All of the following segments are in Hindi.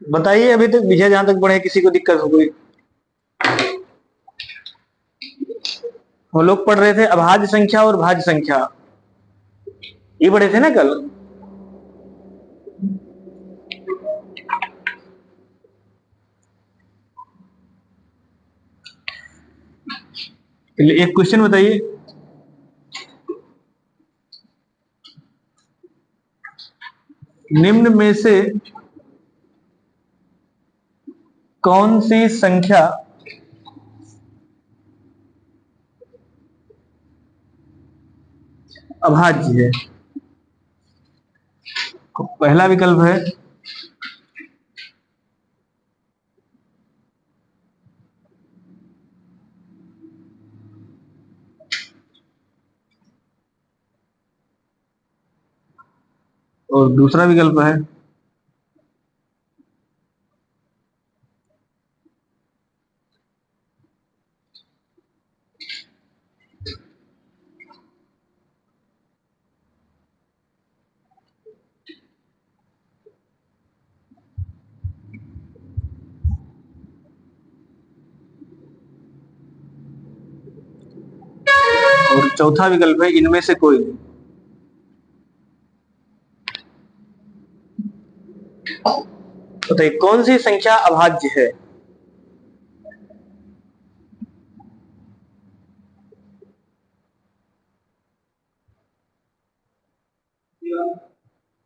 बताइए, अभी तक विषय जहां तक पढ़े किसी को दिक्कत हो गई? वो लोग पढ़ रहे थे अभाज्य संख्या और भाज्य संख्या, ये पढ़े थे ना कल? एक क्वेश्चन बताइए, निम्न में से कौन सी संख्या अभाज्य है? पहला विकल्प है और दूसरा विकल्प है और चौथा विकल्प है इनमें से कोई नहीं। बताइए कौन सी संख्या अभाज्य है?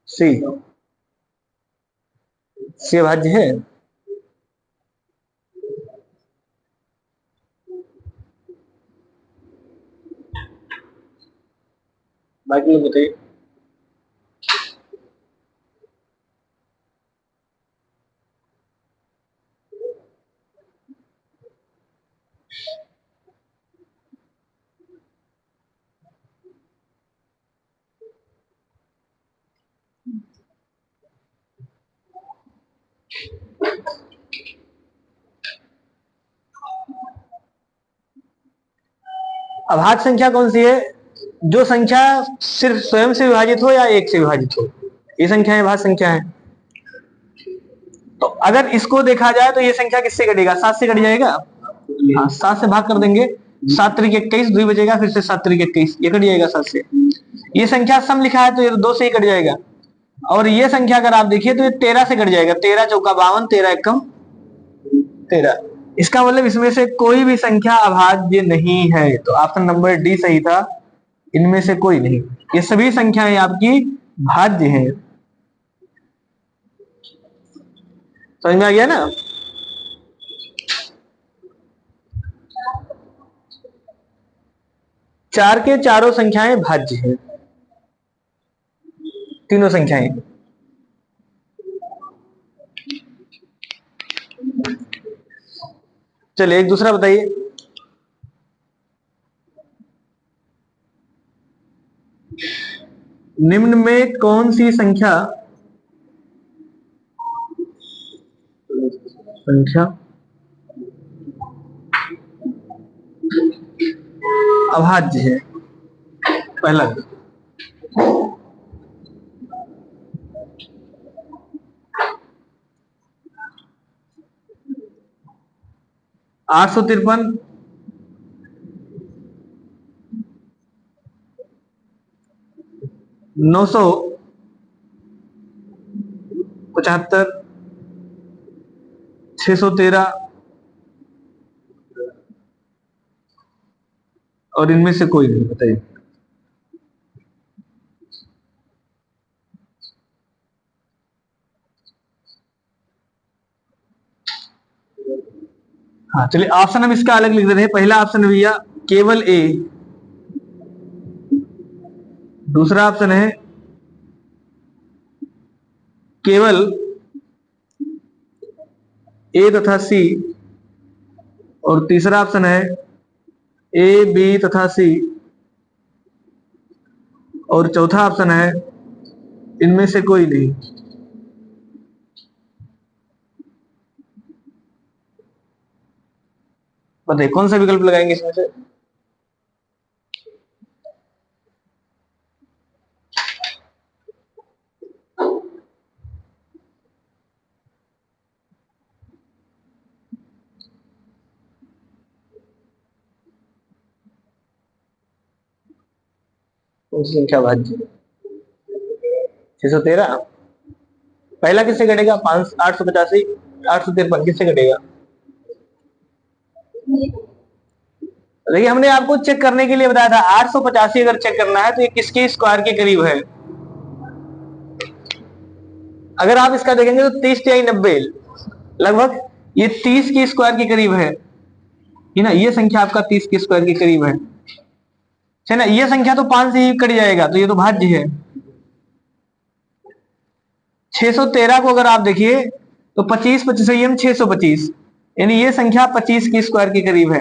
सी, सी अभाज्य है। बाकी लोग बताइए। अभाज्य संख्या कौन सी है? जो संख्या सिर्फ स्वयं से विभाजित हो या एक से विभाजित हो, ये संख्या अभाज्य संख्या है। तो अगर इसको देखा जाए तो ये संख्या किससे कटेगा? 7 से कट जाएगा। हाँ, 7 से भाग कर देंगे, 7 त्रिक 21, 2 बचेगा, फिर से 7 त्रिक 21, ये कट जाएगा 7 से। ये संख्या सम लिखा है तो ये 2 से ही कट जाएगा। और ये संख्या अगर आप देखिए तो ये 13 से कट जाएगा, 13 चौका 52, 13 एकम 13। इसका मतलब इसमें से कोई भी संख्या अभाज्य नहीं है, तो ऑप्शन नंबर डी सही था, इनमें से कोई नहीं। ये सभी संख्याएं आपकी भाज्य हैं। समझ में आ गया ना? चार के चारों संख्याएं भाज्य हैं, तीनों संख्याएं। चलिए एक दूसरा बताइए, निम्न में कौन सी संख्या संख्या अभाज्य है? पहला 853, 975, 613 और इनमें से कोई नहीं। बताइए। हाँ चलिए, ऑप्शन हम इसका अलग लिख देते हैं। पहला ऑप्शन है भैया केवल ए, दूसरा ऑप्शन है केवल ए तथा सी, और तीसरा ऑप्शन है ए बी तथा सी, और चौथा ऑप्शन है इनमें से कोई नहीं। बताइए कौन सा विकल्प लगाएंगे इसमें से? कौन सी संख्या भाज्य? 613। पहला किससे घटेगा? 885, 853 किससे घटेगा? देखिए हमने आपको चेक करने के लिए बताया था 885 अगर चेक करना है तो ये किसके स्क्वायर के करीब है? अगर आप इसका देखेंगे तो 30 तिहाई 90 लगभग ये 30 के स्क्वायर के करीब है ना। ये संख्या आपका 30 के स्क्वायर के करीब है ना। ये संख्या तो 5 से ही कट जाएगा तो ये तो भाज्य है। 613 को अगर आप देखिए तो 25 25 625 यानी ये संख्या 25 के स्क्वायर के करीब है।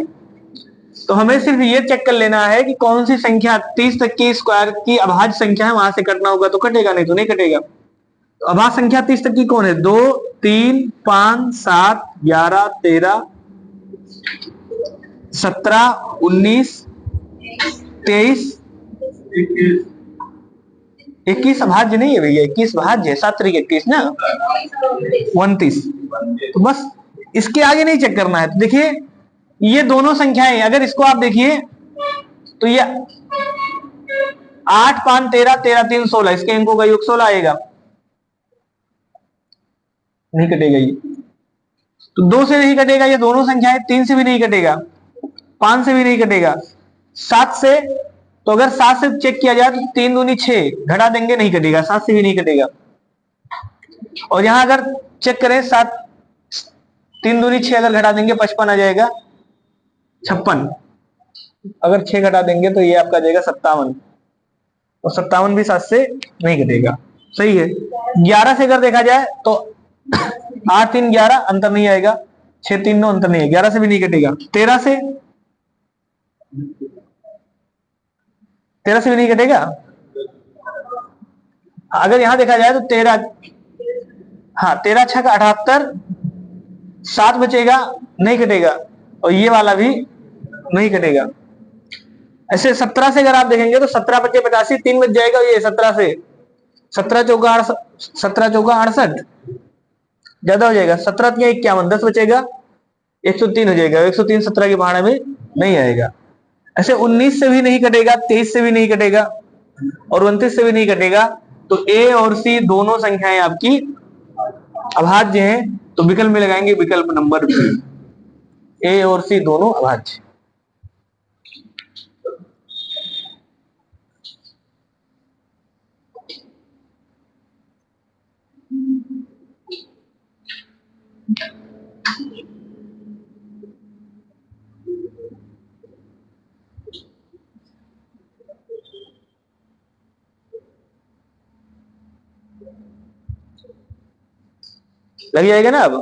तो हमें सिर्फ ये चेक कर लेना है कि कौन सी संख्या 30 तक की स्क्वायर की अभाज्य संख्या है, वहां से कटना होगा तो कटेगा, नहीं तो नहीं कटेगा। तो अभाज्य संख्या 30 तक की कौन है? 2 3 5 7 11 13 17 19 23 21 अभाज्य नहीं है भैया, 21 भाज्य है। 7 तरीके 21 ना, 29। तो बस इसके आगे नहीं चेक करना है। तो देखिए ये दोनों संख्याएं अगर इसको आप देखिए तो ये 8 5 13 13 3 16 इसके अंकों का योग 16 आएगा, नहीं कटेगा ये। तो 2 से नहीं कटेगा, ये दोनों संख्याएं 3 से भी नहीं कटेगा, 5 से भी नहीं कटेगा, 7 से तो अगर 7 से चेक किया जाए तो 3 दूनी 6 घटा देंगे नहीं कटेगा, 7 से भी नहीं कटेगा। और यहां अगर चेक करें 7 3 दूनी 6 अगर घटा देंगे 55 आ जाएगा, 56 अगर 6 घटा देंगे तो ये आपका जाएगा 57 और 57 भी 7 से नहीं घटेगा, सही है। 11 से अगर देखा जाए तो 8 3 11 अंतर नहीं आएगा, 6 3 9 अंतर नहीं है, 11 से भी नहीं घटेगा। 13 से भी नहीं घटेगा। अगर यहां देखा जाए तो 13 हाँ 13 6 का 78, 7 बचेगा नहीं कटेगा और ये वाला भी नहीं कटेगा। ऐसे 17 से अगर आप देखेंगे तो 17 बचे 85, 3 बच जाएगा। ये 17 से 17 चौका 68 ज्यादा हो जाएगा, 17 51 10 बचेगा, 103 हो जाएगा। 103 17 के भाड़े में नहीं आएगा। ऐसे 19 से भी नहीं कटेगा, 23 से भी नहीं कटेगा और 29 से भी नहीं कटेगा। तो ए और सी दोनों संख्याएं आपकी अभाज्य हैं, तो विकल्प में लगाएंगे विकल्प नंबर बी, ए और सी दोनों अभाज्य। लग जाएगा ना। अब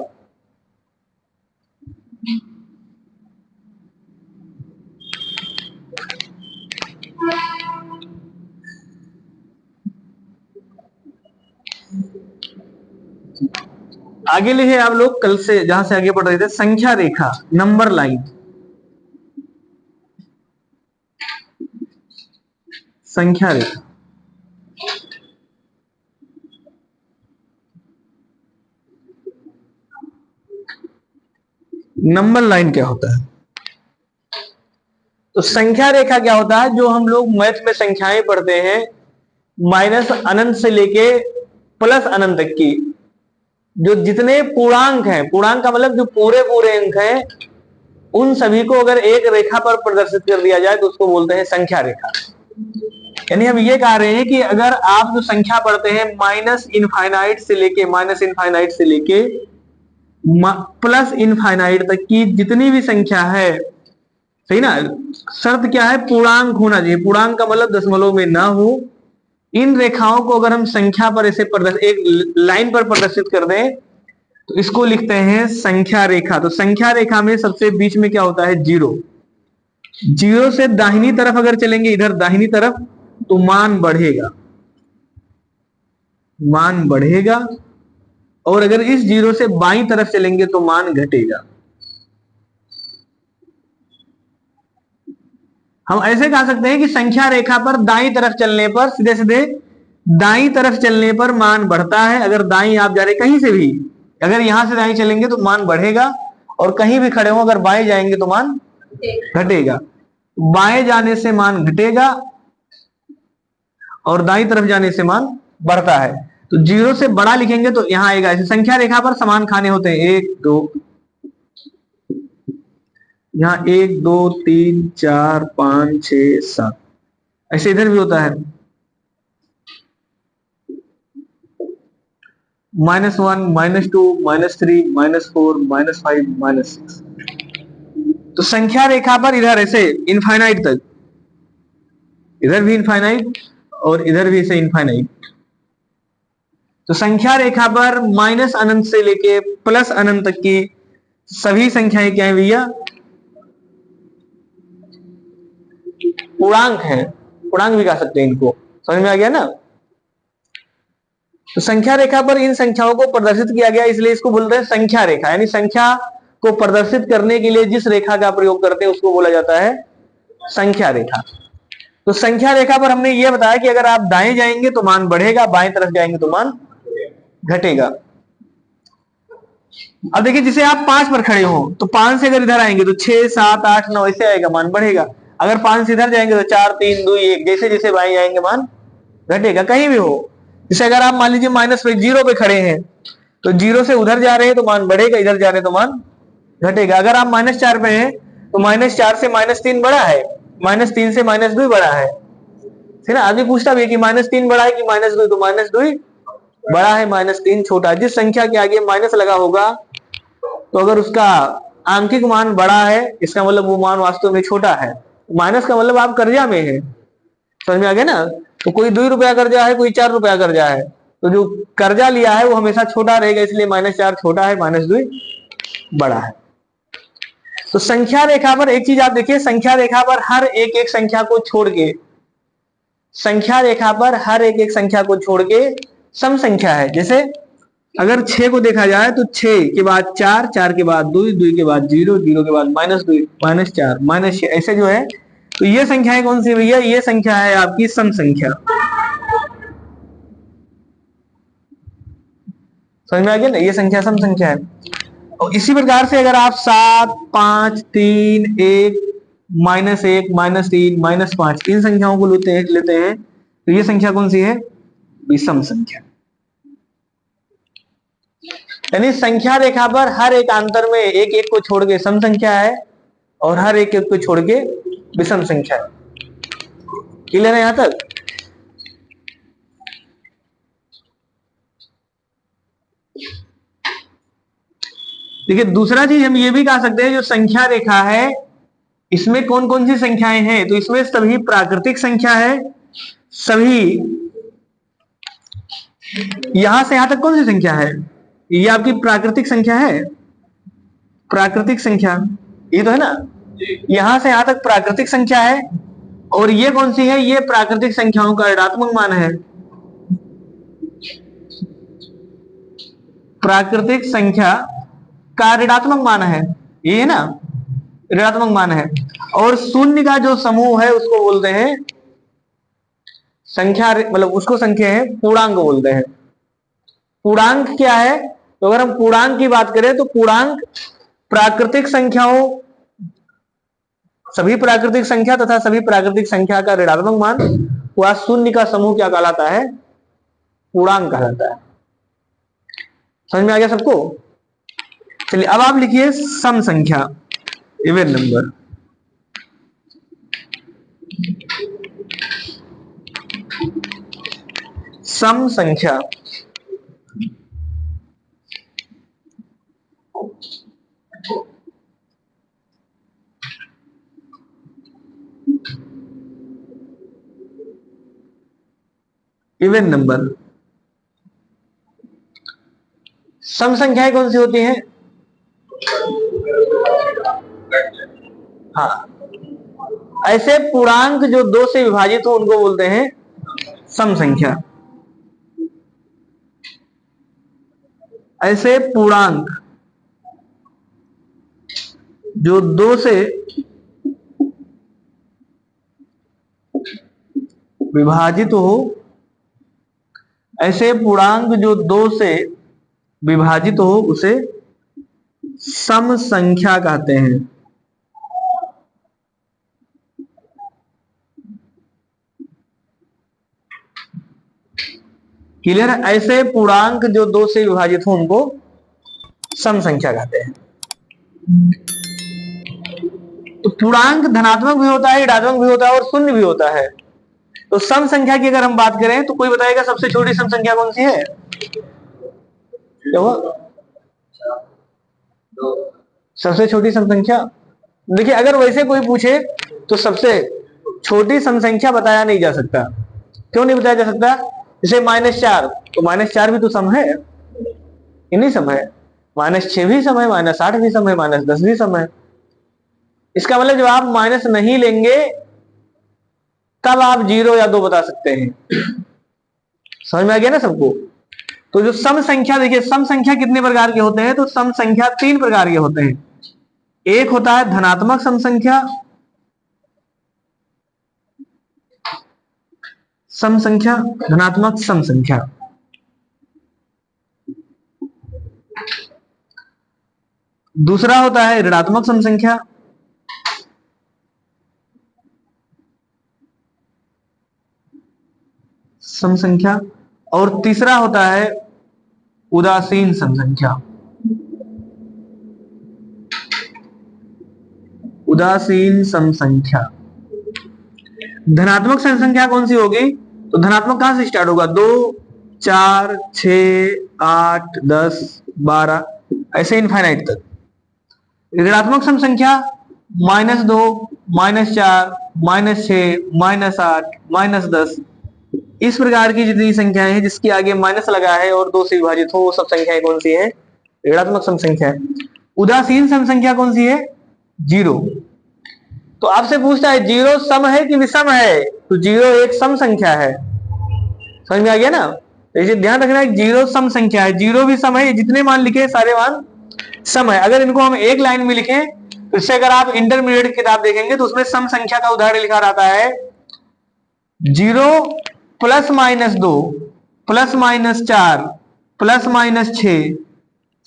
आगे लिखे आप लोग कल से जहां से आगे पढ़ रहे थे, संख्या रेखा नंबर लाइन। संख्या रेखा नंबर लाइन क्या होता है? तो संख्या रेखा क्या होता है? जो हम लोग मैथ में संख्याएं पढ़ते हैं माइनस अनंत से लेके प्लस अनंत तक की, जो जितने पूर्णांक हैं, पूर्णांक का मतलब जो पूरे पूरे अंक हैं, उन सभी को अगर एक रेखा पर प्रदर्शित कर दिया जाए तो उसको बोलते हैं संख्या रेखा। यानी हम ये कह रहे हैं कि अगर आप जो संख्या पढ़ते हैं माइनस इनफाइनाइट से लेके प्लस इनफाइनाइट तक की जितनी भी संख्या है, सही ना, शर्त क्या है? पूर्णांक होना चाहिए। पूर्णांक का मतलब दशमलव में ना हो। इन रेखाओं को अगर हम संख्या पर ऐसे एक लाइन पर प्रदर्शित कर दें तो इसको लिखते हैं संख्या रेखा। तो संख्या रेखा में सबसे बीच में क्या होता है? 0। 0 से दाहिनी तरफ अगर चलेंगे, इधर दाहिनी तरफ, तो मान बढ़ेगा, मान बढ़ेगा। और अगर इस 0 से बाईं तरफ चलेंगे तो मान घटेगा। हम ऐसे कह सकते हैं कि संख्या रेखा पर दाईं तरफ चलने पर, सीधे सीधे दाईं तरफ चलने पर मान बढ़ता है। अगर दाईं आप जा रहे कहीं से भी, अगर यहां से दाईं चलेंगे तो मान बढ़ेगा और कहीं भी खड़े हो अगर बाएं जाएंगे तो मान घटेगा। बाएं जाने से मान घटेगा और दाईं तरफ जाने से मान बढ़ता है। तो 0 से बड़ा लिखेंगे तो यहां आएगा। ऐसे संख्या रेखा पर समान खाने होते हैं, 1 2, यहाँ 1 2 3 4 5 6 7, ऐसे इधर भी होता है, -1 -2 -3 -4 -5 -6। तो संख्या रेखा पर इधर ऐसे इनफाइनाइट तक, इधर भी इनफाइनाइट और इधर भी ऐसे इनफाइनाइट। तो संख्या रेखा पर माइनस अनंत से लेके प्लस अनंत तक की सभी संख्याएं क्या है भैया, पूर्णांक है। पूर्णांक भी कह सकते हैं इनको, समझ में आ गया ना। तो संख्या रेखा पर इन संख्याओं को प्रदर्शित किया गया, इसलिए इसको बोलते हैं संख्या रेखा। यानी संख्या को प्रदर्शित करने के लिए जिस रेखा का प्रयोग करते हैं उसको बोला जाता है संख्या रेखा। तो संख्या रेखा पर हमने ये बताया कि अगर आप दाएं जाएंगे तो मान बढ़ेगा, बाएं तरफ जाएंगे तो मान घटेगा। अब देखिए, जिसे आप 5 पर खड़े हो तो 5 से अगर इधर आएंगे तो 6 7 8 9 ऐसे आएगा, मान बढ़ेगा। अगर 5 से इधर जाएंगे तो 4 3 2 1, जैसे जैसे बाएं जाएंगे मान घटेगा, कहीं भी हो। जैसे अगर आप मान लीजिए माइनस पे 0 पे खड़े हैं तो 0 से उधर जा रहे हैं तो मान बढ़ेगा, इधर जा रहे हैं तो मान घटेगा। अगर आप -4 पे हैं तो -4 से -3 बड़ा है, -3 से -2 बड़ा है। ना आदमी पूछता भी है कि -3 बड़ा है कि -2, तो -2 बड़ा है, -3 छोटा है। जिस संख्या के आगे माइनस लगा होगा तो अगर उसका आंकिक मान बड़ा है, इसका मतलब वो मान वास्तव में छोटा है। माइनस का मतलब आप कर्जा में है, समझ में आ गया ना। तो कोई 2 रुपया कर्जा है, कोई 4 रुपया कर्जा है, तो जो कर्जा लिया है वो हमेशा छोटा रहेगा, इसलिए -4 छोटा है, -2 बड़ा है। तो संख्या रेखा पर एक चीज आप देखिए, संख्या रेखा पर हर एक एक संख्या को छोड़ के, संख्या रेखा पर हर एक एक संख्या को छोड़ के सम संख्या है। जैसे अगर 6 को देखा जाए तो 6 के बाद 4, 4 के बाद 2, 2 के बाद 0, 0 के बाद -2, -4, -6, ऐसे जो है। तो ये संख्याएं कौन सी भैया, ये संख्या है आपकी सम संख्या। समझ में आ गया ना, ये संख्या सम संख्या है। और इसी प्रकार से अगर आप 7 5 3 1 -1 -3 -5 इन संख्याओं को लेते हैं तो ये संख्या कौन सी है, विषम संख्या। यानी संख्या रेखा पर हर एक अंतर में एक एक को छोड़ के सम संख्या है और हर एक एक को छोड़ के विषम संख्या है। क्लियर है यहां तक। देखिए, दूसरा चीज हम ये भी कह सकते हैं, जो संख्या रेखा है इसमें कौन कौन सी संख्याएं हैं, तो इसमें सभी प्राकृतिक संख्या है, सभी यहां से यहां तक कौन सी संख्या है, ये आपकी प्राकृतिक संख्या है। प्राकृतिक संख्या ये तो है ना, यहां से यहां तक प्राकृतिक संख्या है। और ये कौन सी है, ये प्राकृतिक संख्याओं का ऋणात्मक मान है। प्राकृतिक संख्या का ऋणात्मक मान है, ये है ना, ऋणात्मक मान है। और शून्य का जो समूह है उसको बोलते हैं संख्या, मतलब उसको संख्या है पूर्णांक बोलते हैं। पूर्णांक क्या है, तो अगर हम पूर्णांक की बात करें तो पूर्णांक प्राकृतिक संख्याओं, सभी प्राकृतिक संख्या तथा सभी प्राकृतिक संख्या का ऋणात्मक मान, वह शून्य का समूह क्या कहलाता है, पूर्णांक कहलाता है। समझ में आ गया सबको। चलिए अब आप लिखिए सम संख्या, इवन नंबर। सम संख्या इवन नंबर। सम संख्याएं कौन सी होती हैं, हाँ, ऐसे पूर्णांक जो 2 से विभाजित हो उनको बोलते हैं सम संख्या। ऐसे पूर्णांक जो 2 से विभाजित हो, ऐसे पूर्णांक जो 2 से विभाजित हो उसे सम संख्या कहते हैं। क्लियर है? ऐसे पूर्णांक जो 2 से विभाजित हो उनको सम संख्या कहते हैं। तो पूर्णांक धनात्मक भी होता है, ऋणात्मक भी होता है और शून्य भी होता है। तो सम संख्या की अगर हम बात करें तो कोई बताएगा सबसे छोटी सम संख्या कौन सी है? क्या हुआ? सबसे छोटी सम संख्या, देखिए अगर वैसे कोई पूछे तो सबसे छोटी सम संख्या बताया नहीं जा सकता। क्यों नहीं बताया जा सकता? जैसे -4, तो -4 भी तो सम है, इन्हीं सम है। -6 भी सम है, -8 भी सम है, -10 भी सम है। इसका मतलब जब आप माइनस नहीं लेंगे तब आप 0 या 2 बता सकते हैं। समझ में आ गया ना सबको? तो जो सम संख्या, देखिए सम संख्या कितने प्रकार के होते हैं? तो सम संख्या 3 प्रकार के होते हैं। एक होता है धनात्मक सम संख्या, धनात्मक सम संख्या। दूसरा होता है ऋणात्मक सम संख्या, और तीसरा होता है उदासीन सम संख्या। उदासीन सम संख्या। धनात्मक सम संख्या कौन सी होगी? तो धनात्मक कहां से स्टार्ट होगा? 2, 4, 6, 8, 10, 12 ऐसे इनफाइनाइट तक। ऋणात्मक सम संख्या -2, -4, -6, -8, -10 इस प्रकार की जितनी संख्याएं हैं जिसके आगे माइनस लगा है और 2 से विभाजित हो, वो सब संख्याएं कौन सी है? ऋणात्मक सम संख्या है। उदासीन सम संख्या कौन सी है? 0। तो आपसे पूछता है 0 सम है कि विषम है? तो 0 एक सम संख्या है। समझ में आ गया ना? तो इसे ध्यान रखना है, 0 सम संख्या है, 0 भी सम है, जितने मान लिखे सारे मान सम है। अगर इनको हम एक लाइन में लिखें तो इससे अगर आप इंटरमीडिएट किताब देखेंगे तो उसमें सम संख्या का उदाहरण लिखा रहता है 0 +- 2 +-4 +-6।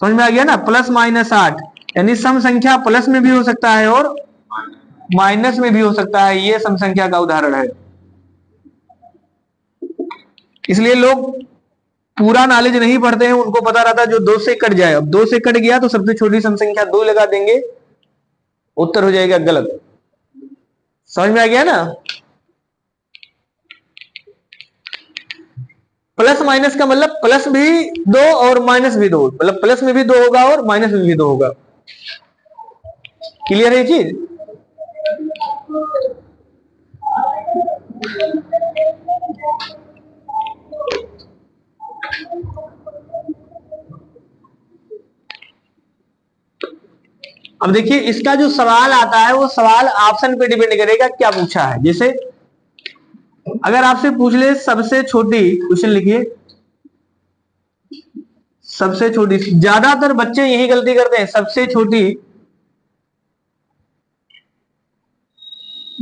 समझ में आ गया ना? +-8 यानी सम संख्या प्लस में भी हो सकता है और माइनस में भी हो सकता है। ये सम संख्या का उदाहरण है। इसलिए लोग पूरा नॉलेज नहीं पढ़ते हैं, उनको पता रहता है जो 2 से कट जाए। अब 2 से कट गया तो सबसे छोटी सम संख्या 2 लगा देंगे, उत्तर हो जाएगा गलत। समझ में आ गया ना? प्लस माइनस का मतलब प्लस भी 2 और माइनस भी 2, मतलब प्लस में भी 2 होगा और माइनस में भी 2 होगा। क्लियर है ये चीज? अब देखिए इसका जो सवाल आता है वो सवाल ऑप्शन पे डिपेंड करेगा क्या पूछा है। जैसे अगर आपसे पूछ ले सबसे छोटी, क्वेश्चन लिखिए सबसे छोटी, ज्यादातर बच्चे यही गलती करते हैं, सबसे छोटी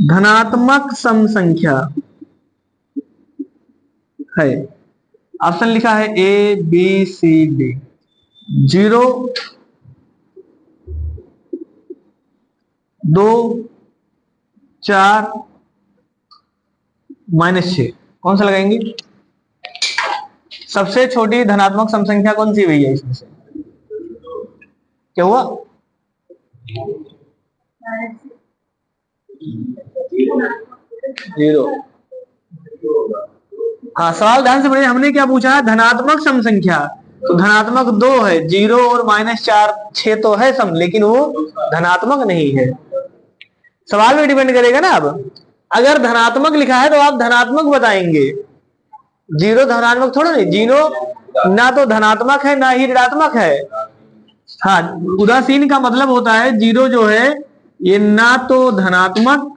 धनात्मक सम संख्या है। ऑप्शन लिखा है ABCD। 0, 2, 4, -6 कौन सा लगाएंगे? सबसे छोटी धनात्मक सम संख्या कौन सी भैया इसमें से? क्या हुआ? 0। हाँ सवाल ध्यान से पढ़िए, हमने क्या पूछा है? धनात्मक सम संख्या। तो धनात्मक 2 है, 0 और -4, 6 तो है सम, लेकिन वो धनात्मक नहीं है। सवाल में डिपेंड करेगा ना। अब अगर धनात्मक लिखा है तो आप धनात्मक बताएंगे, 0 धनात्मक थोड़ा नहीं, 0 ना तो धनात्मक है ना ही ऋणात्मक है। हाँ, उदासीन का मतलब होता है 0 जो है ये ना तो धनात्मक,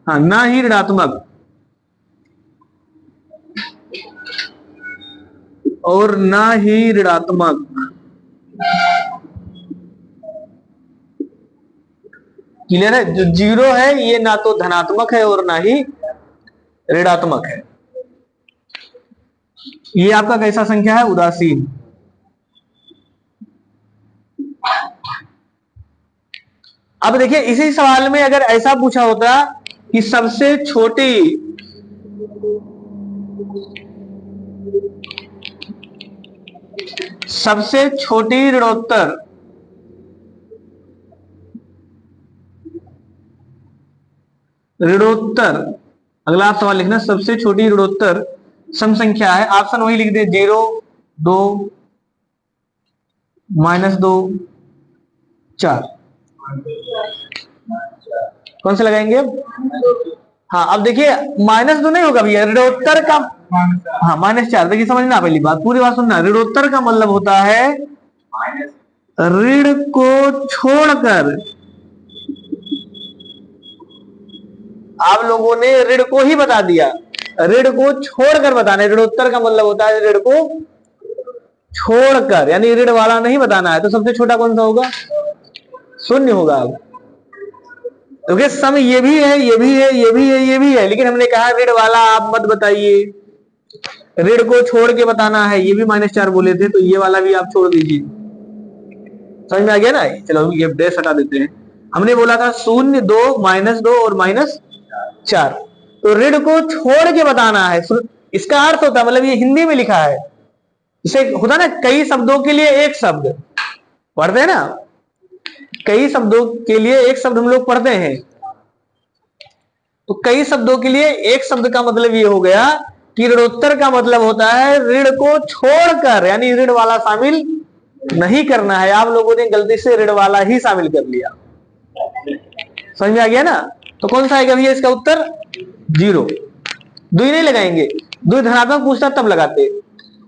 हाँ ना ही ऋणात्मक और ना ही ऋणात्मक। क्लियर है? जो 0 है ये ना तो धनात्मक है और ना ही ऋणात्मक है। ये आपका कैसा संख्या है? उदासीन। अब देखिए इसी सवाल में अगर ऐसा पूछा होता कि सबसे छोटी सबसे छोटी ऋणोत्तर ऋणोत्तर अगला आप सवाल लिखना, सबसे छोटी ऋणोत्तर सम संख्या है। ऑप्शन वही लिख दे, 0, 2, -2, 4। कौन से लगाएंगे अब? हाँ, अब देखिए -2 नहीं होगा भैया, ऋणोत्तर का। हाँ, -4। देखिए समझना, पहली बात पूरी बात सुनना। ऋणोत्तर का मतलब होता है ऋण को छोड़कर। आप लोगों ने ऋण को ही बता दिया, ऋण को छोड़कर बताना। ऋणोत्तर का मतलब होता है ऋण को छोड़कर, यानी ऋण वाला नहीं बताना है। तो सबसे छोटा कौन सा होगा? शून्य होगा। अब क्योंकि सम ये भी है, ये भी है, ये भी है, ये भी है, लेकिन हमने कहा ऋण वाला आप मत बताइए, ऋण को छोड़ के बताना है। ये भी -4 बोले थे, तो ये वाला भी आप छोड़ दीजिए। समझ में आ गया ना? चलो ये डैश हटा देते हैं। हमने बोला था 0, 2, -2 और -4। तो ऋण को छोड़ के बताना है। इसका अर्थ होता है, मतलब ये हिंदी में लिखा है, इसे होता ना कई शब्दों के लिए एक शब्द पढ़ते हैं ना, कई शब्दों के लिए एक शब्द हम लोग पढ़ते हैं। तो कई शब्दों के लिए एक शब्द का मतलब ये हो गया कि ऋणोत्तर का मतलब होता है ऋण को छोड़कर, यानी ऋण वाला शामिल नहीं करना है। आप लोगों ने गलती से ऋण वाला ही शामिल कर लिया। समझ में आ गया ना? तो कौन सा आएगा भैया इसका उत्तर? 0। दुई नहीं लगाएंगे, दुई धनात्मक पूछता तब लगाते,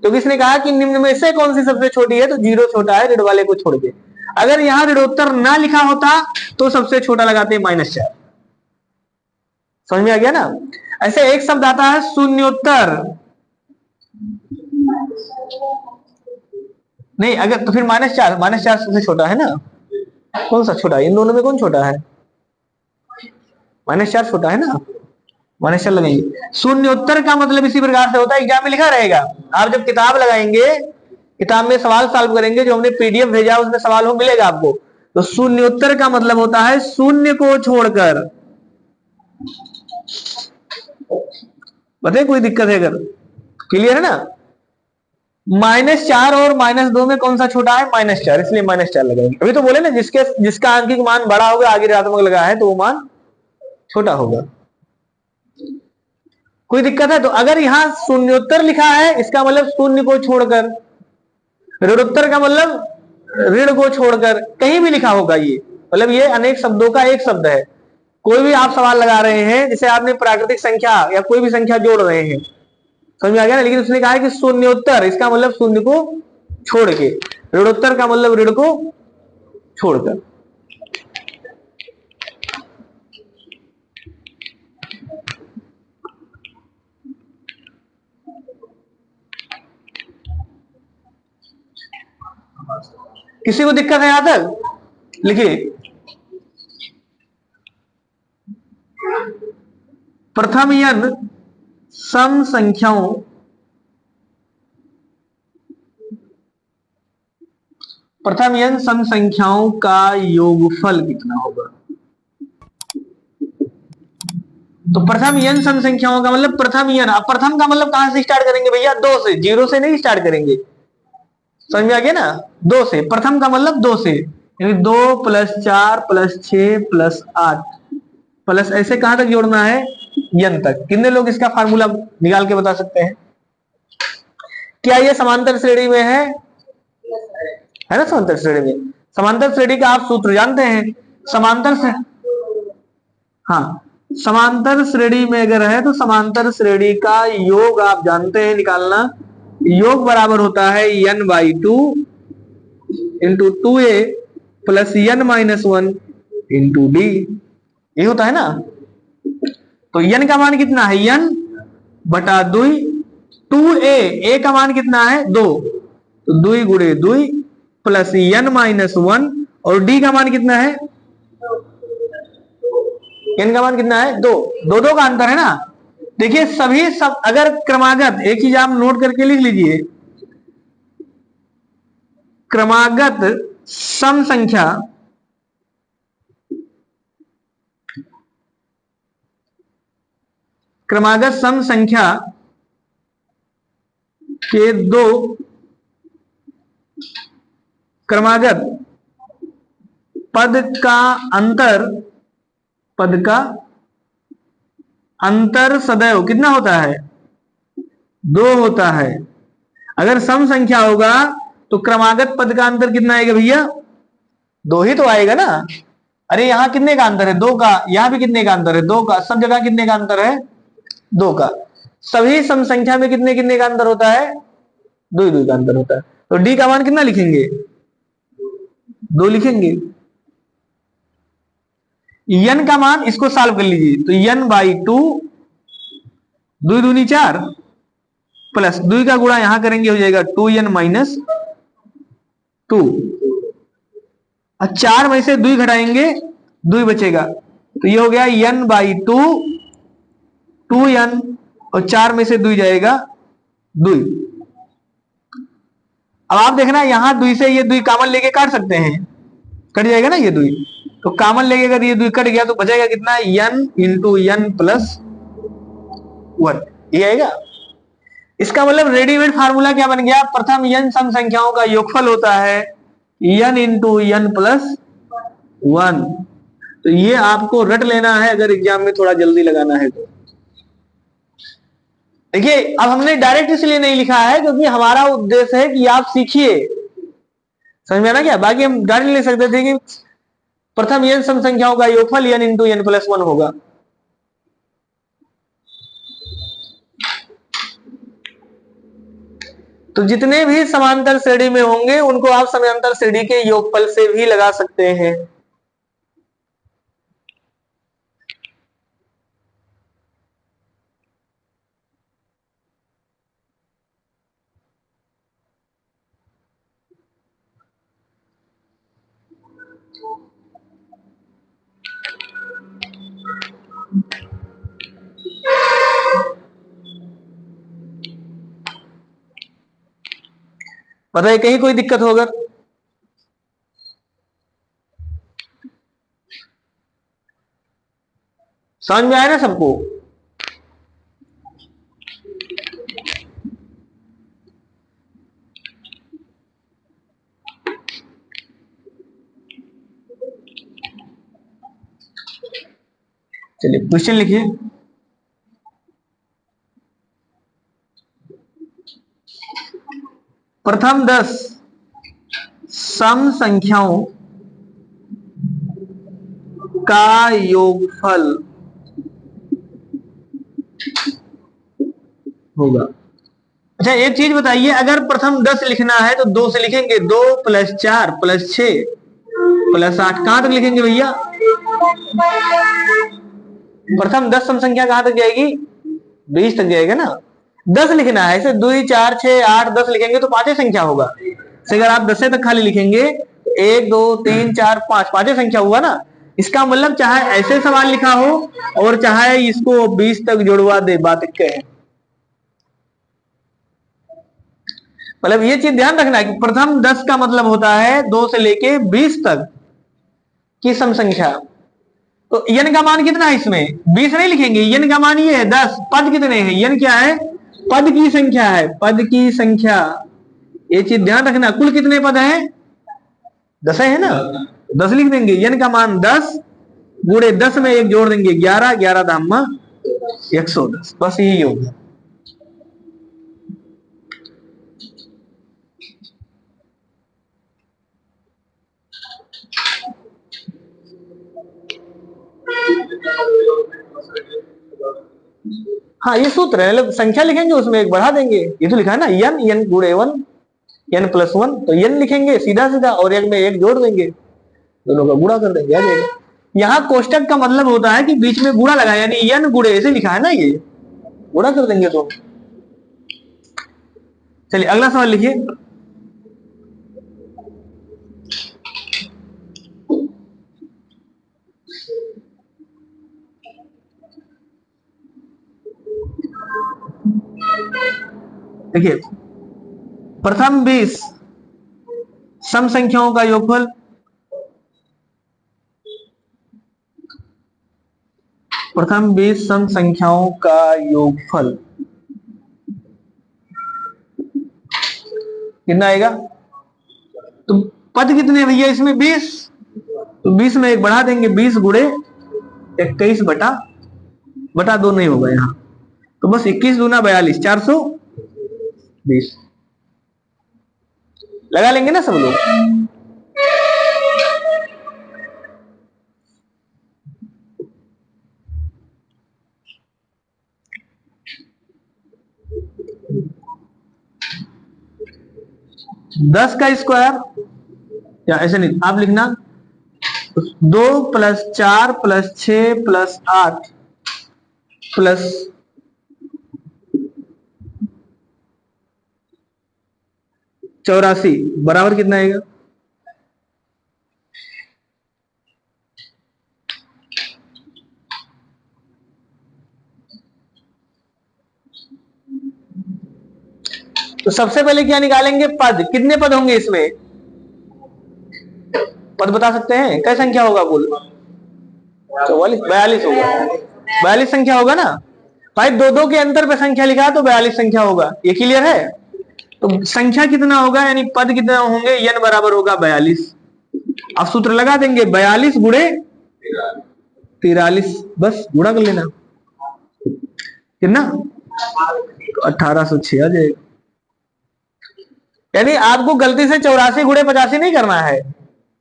तो किसने कहा कि निम्न में से कौन सी सबसे छोटी है? तो 0 छोटा है ऋण वाले को छोड़ के। अगर यहां ऋणोत्तर ना लिखा होता तो सबसे छोटा लगाते -4। समझ में आ गया ना? ऐसे एक शब्द आता है शून्योत्तर। नहीं, अगर तो फिर -4, -4 सबसे छोटा है ना? कौन सा छोटा है इन दोनों में? कौन छोटा है? -4 छोटा है ना? -4 लगाएंगे। शून्योत्तर का मतलब इसी प्रकार से होता है, एग्जाम में लिखा रहेगा। आप जब किताब लगाएंगे, किताब में सवाल सॉल्व करेंगे, जो हमने पीडीएफ भेजा उसमें सवाल हो मिलेगा आपको। तो शून्योत्तर का मतलब होता है शून्य को छोड़कर। बताइए कोई दिक्कत है अगर? क्लियर है ना? -4 और -2 में कौन सा छोटा है? -4, इसलिए -4 लगाएंगे। अभी तो बोले ना, जिसका आंकिक मान बड़ा होगा, आगे ऋणात्मक लगा है, तो वो मान छोटा होगा। कोई दिक्कत है? तो अगर यहाँ शून्योत्तर लिखा है, इसका मतलब शून्य को छोड़कर। ऋणोत्तर का मतलब ऋण को छोड़कर। कहीं भी लिखा होगा ये, मतलब ये अनेक शब्दों का एक शब्द है। कोई भी आप सवाल लगा रहे हैं, जैसे आपने प्राकृतिक संख्या या कोई भी संख्या जोड़ रहे हैं, समझ में आ गया ना? लेकिन उसने कहा है कि शून्योत्तर, इसका मतलब शून्य को छोड़ के। ऋणोत्तर का मतलब ऋण को छोड़कर। किसी को दिक्कत है यहां तक? लिखिए, प्रथम यन सम संख्याओं प्रथम यन सम संख्याओं का योगफल कितना होगा? तो प्रथम यन सम संख्याओं का मतलब प्रथम यन। अब प्रथम का मतलब कहां से स्टार्ट करेंगे भैया? 2 से, 0 से नहीं स्टार्ट करेंगे। समझ में आ गया ना? 2 से। प्रथम का मतलब 2 से, यानी 2 + 4 + 6 + 8 प्लस ऐसे कहां तक जोड़ना है? यन तक। कितने लोग इसका फार्मूला निकाल के बता सकते हैं? क्या ये समांतर श्रेणी में है ना? समांतर श्रेणी में। समांतर श्रेणी का आप सूत्र जानते हैं। समांतर से, हाँ, समांतर श्रेणी में अगर है तो समांतर श्रेणी का योग आप जानते हैं निकालना। योग बराबर होता है n/2 into 2a plus n-1 into d। ये होता है ना? तो n का मान कितना है? n/2। 2a का मान कितना है? 2, तो 2 × 2 प्लस n-1, और d का मान कितना है? n का मान कितना है? 2। 2 का अंतर है ना? देखिए सब अगर क्रमागत, एक चीज आप नोट करके लिख लीजिए, क्रमागत सम संख्या क्रमागत सम संख्या के दो क्रमागत पद का अंतर सदैव कितना होता है? 2 होता है। अगर सम संख्या होगा तो क्रमागत पद का अंतर कितना आएगा भैया? 2 ही तो आएगा ना। अरे यहां कितने का अंतर है? 2 का। यहां भी कितने का अंतर है? 2 का। सब जगह कितने का अंतर है? 2 का। सभी सम संख्या में कितने कितने का अंतर होता है? 2 2 का अंतर होता है। तो डी का मान कितना लिखेंगे? 2 लिखेंगे। n का मान, इसको सॉल्व कर लीजिए तो n बाई 2, 2 दूनी 4 प्लस 2 का गुणा यहां करेंगे हो जाएगा 2n माइनस 2। 4 में से 2 घटाएंगे 2 बचेगा तो ये हो गया n बाई 2, 2n और 4 में से 2 जाएगा 2। अब आप देखना यहां 2 से ये 2 कॉमन लेके काट सकते हैं, कट जाएगा ना ये 2। तो कॉमन लेके अगर ये 2 कट गया तो बचेगा कितना? n इंटू n प्लस 1, ये आएगा। इसका मतलब रेडीमेड फार्मूला क्या बन गया? प्रथम n सम संख्याओं का योगफल होता है n इंटू n प्लस 1। तो ये आपको रट लेना है अगर एग्जाम में थोड़ा जल्दी लगाना है तो। देखिए अब हमने डायरेक्ट इसलिए नहीं लिखा है क्योंकि हमारा उद्देश्य है कि आप सीखिए, समझ में आना क्या? बाकी हम डायरेक्ट लिख सकते थे कि प्रथम n सम संख्याओं का योगफल n इंटू n प्लस 1 होगा। तो जितने भी समांतर श्रेणी में होंगे उनको आप समांतर श्रेणी के योगफल से भी लगा सकते हैं। बताइए कहीं कोई दिक्कत हो अगर? समझ में आया ना सबको? चलिए क्वेश्चन लिखिए। प्रथम 10 सम संख्याओं का योगफल होगा। अच्छा एक चीज बताइए, अगर प्रथम 10 लिखना है तो 2 से लिखेंगे, 2 प्लस 4 प्लस 6 प्लस 8। कहां तक लिखेंगे भैया? प्रथम 10 सम संख्या कहां तक जाएगी? 20 तक जाएगा ना। 10 लिखना है, ऐसे 2 4 6 8 10 लिखेंगे तो पांचवी संख्या होगा। अगर आप 10 तक खाली लिखेंगे 1 2 3 4 5 पांचवी संख्या हुआ ना। इसका मतलब चाहे ऐसे सवाल लिखा हो और चाहे इसको 20 तक जुड़वा दे, बात एक है। मतलब ये चीज ध्यान रखना है कि प्रथम 10 का मतलब होता है 2 से लेके 20 तक की सम संख्या। तो n का मान कितना है इसमें? 20 नहीं लिखेंगे, n का मान ये है 10। पद कितने हैं? n क्या है? पद की संख्या है, पद की संख्या। ये चीज ध्यान रखना। कुल कितने पद हैं? 10 है ना। 10 लिख देंगे। n का मान 10 गुणे 10 में 1 जोड़ देंगे 11, 11 धामा 110। बस यही होगा। हाँ ये सूत्र है, मतलब संख्या लिखेंगे उसमें 1 बढ़ा देंगे। ये तो लिखा है ना n गुणे 1 n प्लस 1, तो n लिखेंगे सीधा सीधा और 1 में 1 जोड़ देंगे, दोनों का गुणा कर देंगे, आ जाएगा। यहाँ कोष्टक का मतलब होता है कि बीच में गुणा लगा, यानी n गुणे ऐसे लिखा है ना, ये गुणा कर देंगे तो। चलिए अगला सवाल लिखिए। देखिए प्रथम 20 सम संख्याओं का योगफल, प्रथम 20 सम संख्याओं का योगफल कितना आएगा? तो पद कितने भैया इसमें? 20। तो 20 में एक बढ़ा देंगे, 20 गुणे 21 बटा 2 नहीं होगा यहाँ, तो बस 21 दूना 42, 420 लगा लेंगे ना सब लोग। दस का स्क्वायर, या ऐसे नहीं आप लिखना, 2 + 4 + 6 + 8 प्लस 84 बराबर कितना आएगा? तो सबसे पहले क्या निकालेंगे? पद। कितने पद होंगे इसमें? पद बता सकते हैं? क्या संख्या होगा कुल? 44, 42 होगा। 42 संख्या होगा ना भाई, दो दो के अंतर पे संख्या लिखा तो 42 संख्या होगा। ये क्लियर है? तो संख्या कितना होगा यानी पद कितना होंगे? n बराबर होगा 42। अब सूत्र लगा देंगे, 42 गुणे 43, बस गुणा कर लेना। कितना? 1806 आ जाएगा। यानी आपको गलती से 84 गुणे 85 नहीं करना है,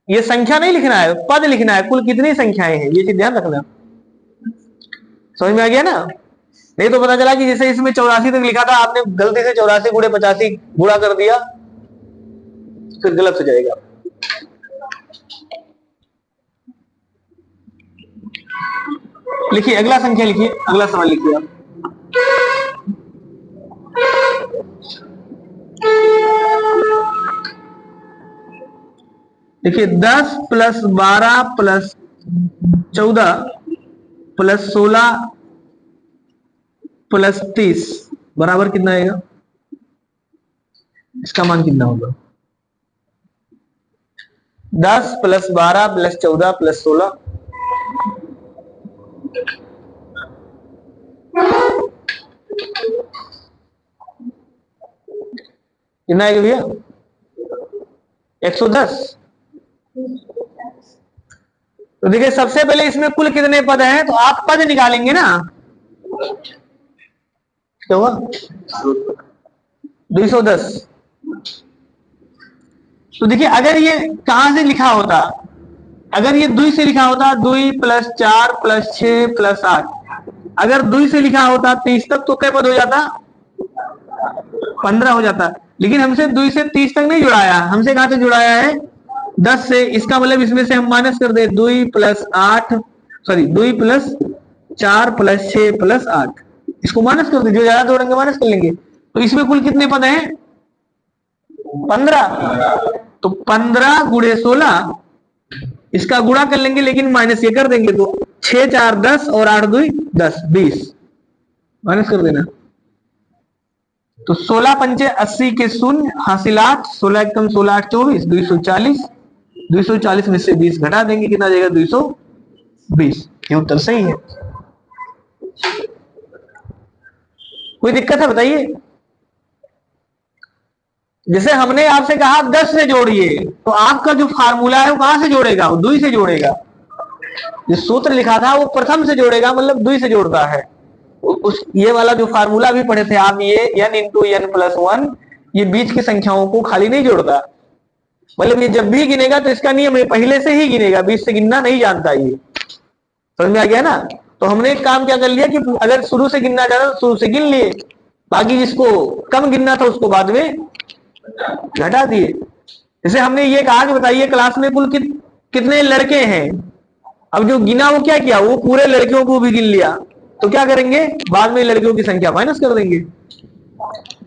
ये संख्या नहीं लिखना है, पद लिखना है, कुल कितनी संख्याएं हैं, ये चीज ध्यान रखना। समझ में आ गया ना? नहीं तो पता चला कि जैसे इसमें 84 तक लिखा था, आपने गलती से 84 गुणे 85 गुणा कर दिया, फिर गलत हो जाएगा। लिखिए अगला संख्या, लिखिए अगला सवाल लिखिए आप। देखिए 10 + 12 + 14 + 16 + 30 बराबर कितना आएगा? इसका मान कितना होगा? 10 + 12 + 14 + 16 कितना आएगा भैया? 110। तो देखिए सबसे पहले इसमें कुल कितने पद हैं, तो आप पद निकालेंगे ना। क्या हुआ? 210। तो देखिए अगर ये कहां से लिखा होता, अगर ये 2 से लिखा होता, 2 + 4 + 6 + 8, अगर 2 से लिखा होता 30 तक तो क्या पद हो जाता? 15 हो जाता। लेकिन हमसे 2 से 30 तक नहीं जुड़ाया, हमसे कहां से जुड़ाया है? 10 से। इसका मतलब इसमें से हम माइनस कर दे, 2 + 8 सॉरी 2 + 4 + 6 + 8, इसको माइनस कर दे, जो ज्यादा जोड़ेंगे माइनस कर लेंगे। तो इसमें कुल कितने पद हैं? 15। तो 15 गुणे 16, इसका गुणा कर लेंगे लेकिन माइनस ये कर देंगे, तो 6 4 10 और 8 2 10, 20 माइनस कर देना। तो 16 पंचे 80 के शून्य हासिल 8, 16 एकम 16 8 24, 240। 240 में से 20 घटा देंगे, कितना जाएगा? 220। ये उत्तर सही है। कोई दिक्कत है बताइए? जैसे हमने आपसे कहा 10 से जोड़िए, तो आपका जो फार्मूला है वो कहां से जोड़ेगा? वो 2 से जोड़ेगा। जो सूत्र लिखा था वो प्रथम से जोड़ेगा, मतलब 2 से जोड़ता है। उस ये वाला जो फार्मूला भी पढ़े थे आप, ये n × n + 1, ये बीच की संख्याओं को खाली नहीं जोड़ता, मतलब ये जब भी गिनेगा तो इसका नियम है पहले से ही गिनेगा, बीच से गिनना नहीं जानता ये। समझ में आ गया ना? तो हमने एक काम क्या कर लिया कि अगर शुरू से गिनना चाहता तो शुरू से गिन लिए, बाकी जिसको कम गिनना था उसको बाद में घटा दिए। जैसे हमने ये कहा कि बताइए क्लास में कुल कितने लड़के हैं, अब जो गिना वो क्या किया, वो पूरे लड़कियों को भी गिन लिया, तो क्या करेंगे? बाद में लड़कियों की संख्या माइनस कर देंगे।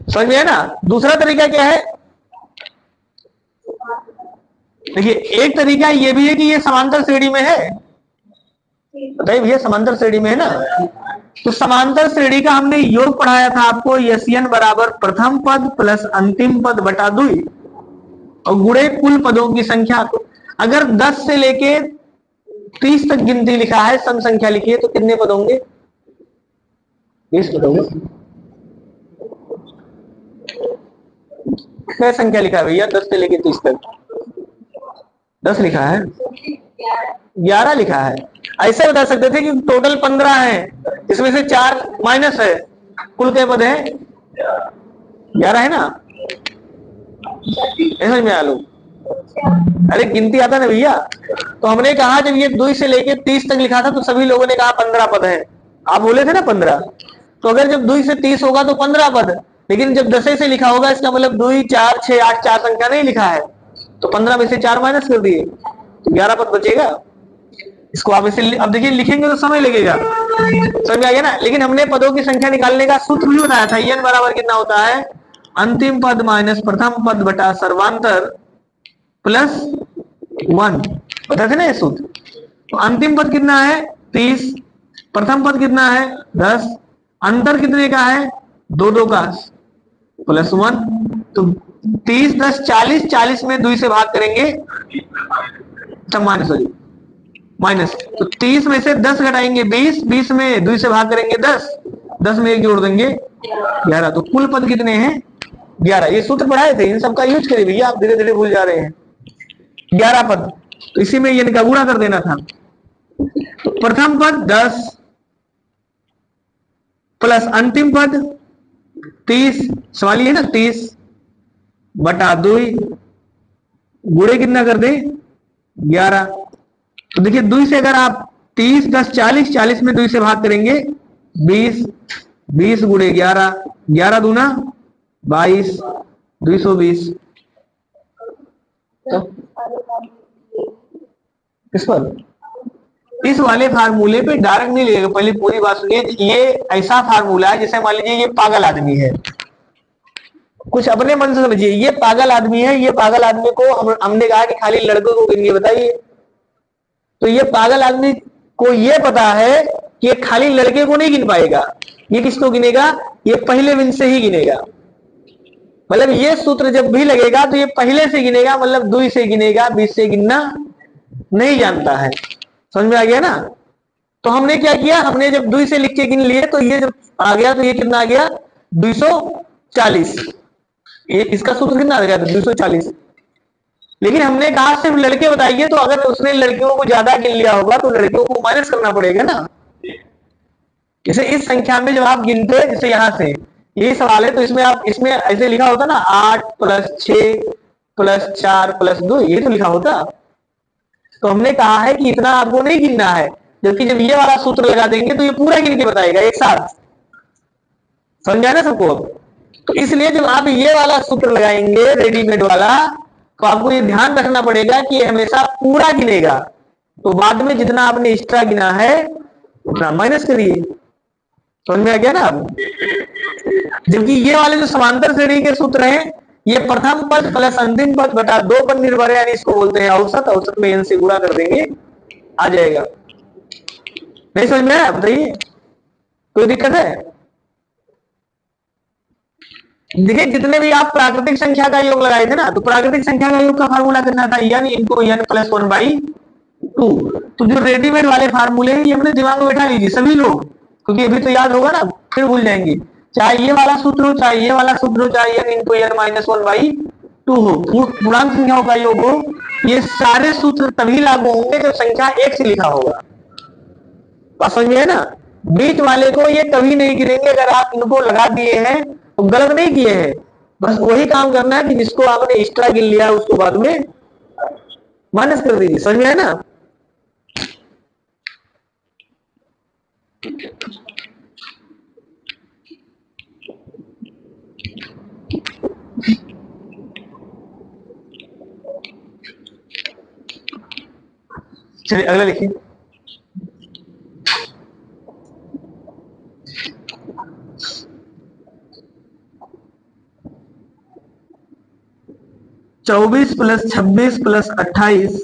समझ में है ना? दूसरा तरीका क्या है? देखिए एक तरीका ये भी है कि ये समांतर श्रेणी में है, बताइए भैया समांतर श्रेणी में है ना? तो समांतर श्रेणी का हमने योग पढ़ाया था आपको, यन बराबर प्रथम पद प्लस अंतिम पद बटा 2 और गुणे कुल पदों की संख्या। अगर 10 से लेके 30 तक गिनती लिखा है, सम संख्या लिखी है, तो कितने पद होंगे? 20 पद होंगे। क्या संख्या लिखा है भैया 10 से लेके 30 तक? 10 लिखा है, 11 लिखा है। ऐसे बता सकते थे कि टोटल 15 है, इसमें से 4 माइनस है, कुल क्या पद है? 11 है ना? समझ में आलू? अरे गिनती आता ना भैया। तो हमने कहा जब ये 2 से लेके 30 तक लिखा था तो सभी लोगों ने कहा 15 पद है, आप बोले थे ना 15। तो अगर जब 2 से 30 होगा तो 15 पद, लेकिन जब 10 से लिखा होगा इसका मतलब 2, 4, 6, 8 4 संख्या नहीं लिखा है, तो 15 में से 4 माइनस कर दिए तो 11 पद बचेगा। इसको आप इसे अब देखिए लिखेंगे तो समय लगेगा, समझ में आ गया ना? लेकिन हमने पदों की संख्या निकालने का सूत्र भी बताया था, n बराबर कितना होता है? अंतिम पद माइनस प्रथम पद बटा सर्वांतर प्लस 1, बताते ना ये सूत्र। तो अंतिम पद कितना है? 30, प्रथम पद कितना है? 10, अंतर कितने का है? 2 का प्लस 1। तो 30 10 40, 40 में 2 से भाग करेंगे, माइनस, तो 30 में से 10 घटाएंगे 20, 20 में 2 से भाग करेंगे 10, 10 में 1 जोड़ देंगे 11। तो कुल पद कितने हैं? 11। ये सूत्र पढ़ाए थे, इन सबका यूज करिए भैया, आप धीरे धीरे भूल जा रहे हैं। 11 पद, तो इसी में ये गुणा कर देना था। तो प्रथम पद 10 प्लस अंतिम पद 30, सवाल ये है ना, 30 बटा 2 गुणे कितना कर दे? 11। तो देखिए 2 से अगर आप 30 10 40, 40 में 2 से भाग करेंगे 20, 20 गुणे 11, 11 दूना 22, 220। तो किस पर? इस वाले फार्मूले पे डायरेक्ट नहीं लेगा, पहले पूरी बात सुनिए। ये ऐसा फार्मूला है जैसे मान लीजिए ये पागल आदमी है, कुछ अपने मन से समझिए, ये पागल आदमी है, ये पागल आदमी को हमने कहा कि खाली लड़कों को गिनिए, बताइए। तो ये पागल आदमी को ये पता है कि खाली लड़के को नहीं गिन पाएगा, ये किसको गिनेगा? ये पहले बिन से ही गिनेगा। मतलब ये सूत्र जब भी लगेगा तो ये पहले से गिनेगा, मतलब 2 से गिनेगा, 20 से गिनना नहीं जानता है। समझ में आ गया ना? तो हमने क्या किया, हमने जब 2 से लिख के गिन लिए तो ये जब आ गया तो ये कितना आ गया? 240। ये इसका सूत्र कितना आ गया? 240। लेकिन हमने कहा सिर्फ लड़के बताइए, तो अगर उसने लड़कियों को ज्यादा गिन लिया होगा तो लड़कियों को माइनस करना पड़ेगा ना। जैसे इस संख्या में जब आप गिनते हैं, जैसे यहां से ये सवाल है, तो इसमें आप इसमें ऐसे लिखा होता ना 8 प्लस 6 प्लस 4 प्लस 2, ये तो लिखा होता। तो हमने कहा है कि इतना आपको नहीं गिनना है, जबकि जब ये वाला सूत्र लगा देंगे तो ये पूरा गिन के बताएगा एक साथ। समझा ना सबको? तो इसलिए जब आप ये वाला सूत्र लगाएंगे रेडीमेड वाला, तो आपको ये ध्यान रखना पड़ेगा कि हमेशा पूरा गिनेगा, तो बाद में जितना आपने एक्स्ट्रा गिना है उतना माइनस करिए। समझ में आ गया ना? अब जबकि ये वाले जो समांतर श्रेणी के सूत्र हैं, ये प्रथम पद प्लस अंतिम पद बटा 2 पर निर्भर है, यानी इसको बोलते हैं औसत। औसत में n से गुणा कर देंगे, आ जाएगा। नहीं समझ में आया? बताइए, कोई दिक्कत है? देखिए जितने भी आप प्राकृतिक संख्या का योग लगाए थे ना, तो प्राकृतिक संख्या का योग का फार्मूला कितना था? n इनको n प्लस 1/2। तो जो रेडीमेड वाले फार्मूले हैं ये हमने दिमाग में बैठा लीजिए सभी लोग, क्योंकि अभी तो याद होगा ना, फिर भूल जाएंगे। चाहे ये वाला सूत्र हो, चाहे ये वाला सूत्र हो, चाहे n इनको n माइनस 1/2 हो, पूर्णांक संख्याओं का योग हो, ये सारे सूत्र तभी लागू होंगे जब संख्या 1 से लिखा होगा। बात समझ में है ना? बीच वाले को ये कभी नहीं गिरेंगे, अगर आप इनको लगा दिए हैं तो गलत नहीं किए हैं, बस वही काम करना है कि जिसको आपने एक्स्ट्रा गिन लिया उसको बाद में माइनस कर दीजिए। समझ में है ना? चलिए अगला लिखिए। चौबीस प्लस 26 प्लस 28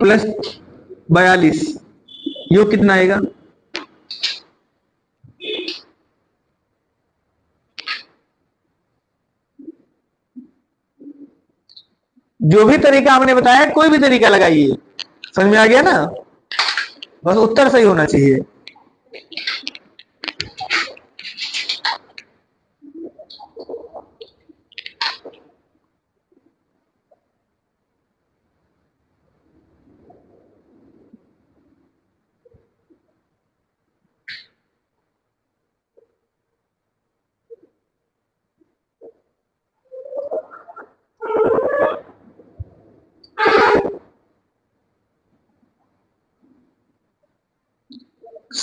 प्लस 42, योग कितना आएगा? जो भी तरीका हमने बताया, कोई भी तरीका लगाइए। समझ में आ गया ना? बस उत्तर सही होना चाहिए।